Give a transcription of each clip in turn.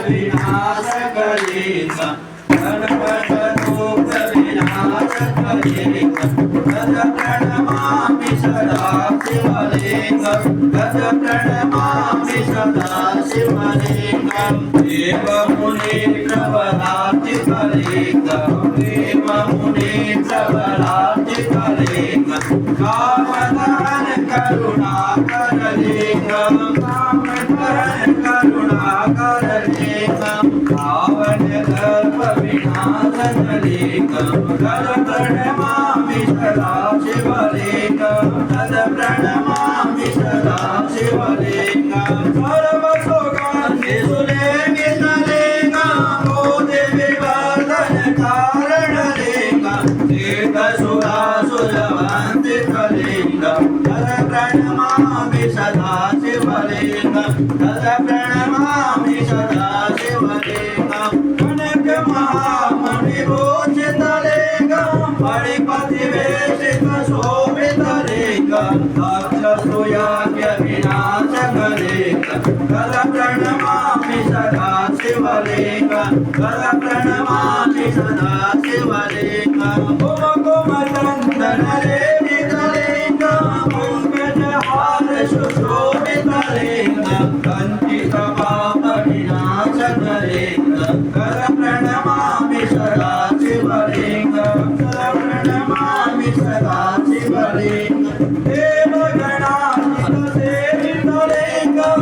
विनाशकलिंग गणपतरूप विनाशकलिंग तद प्रणमामि सदा शिवलिंगं तद प्रणमामि सदा शिवलिंगं देवमुनि प्रबलाधिकलिंगं देवमुनि प्रबलाधिकलिंगं कामदहन करुणाकरलिंगं कामदहन करुणाकरलिंगं पावनगर्भ विनाशकलिंगं तद प्रणमामि सदा शिवलिंगं तद प्रणमामि सदा शिवलिंगं सर्वसुखानि सुलेखितलिंगं भूतिविवर्धनकारणलिंगं तीर्थसुरासुरवन्दितलिंगं तद प्रणमामि सदा शिवलिंगं तद प्रणमामि सदा शिवलिंगं कनकमहामणिभूषितलिंगं फणिपतिवेशितशोभितलिंगं दक्षसूयाज्ञविनाशकलिंगं तद प्रणमामि सदा शिवलिंगं तद प्रणमामि सदा शिवलिंगं कुमकुमचन्दनलेपितलिंगं पङ्कजहार सुशोभितलिंगं कञ्चितपापविनाशकलिंगं तद प्रणमामि सदा शिवलिंगं तद प्रणमामि सदा शिवलिंगं देवगणाधिसेवितलिंगं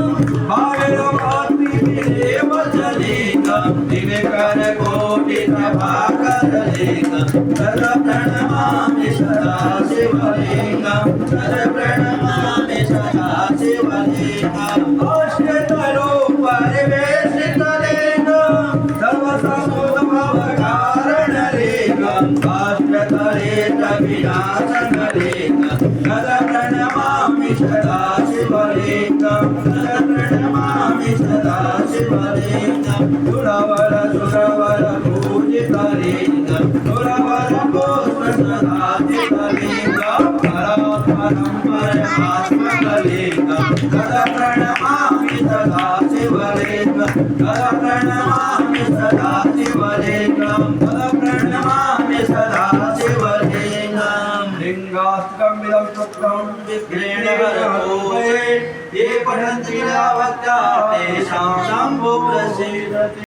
भैरवादिदेवजलिंगं दिव्यकरकोटिप्रभाकरलिंगं तद प्रणमामि सदा शिवलिंगं तद प्रणमामि सदा शिवलिंगं अष्टतरोपरिवेशितलिंगं सर्वसमुद्भवकारणलिंगं अष्टतरेतविनाशकलिंगं तद प्रणमामि सदा शिवलिंगं तद प्रणमामि सदा शिवलिंगं सुरवर पूजितलिंगं सुरवर पुष्पसदाधितलिंगं परात्परं परमात्मकलिंगं तद प्रणमामि सदा शिवलिंगं तद प्रणमामि सदा शिवलिंगं तद प्रणमामि सदा शिवलिंगं लिंगास्कमिदं पुत्रं विघ्नेन हरतु ये पठन्ति विद्यावत्या तेषां शम्भो प्रसीदति।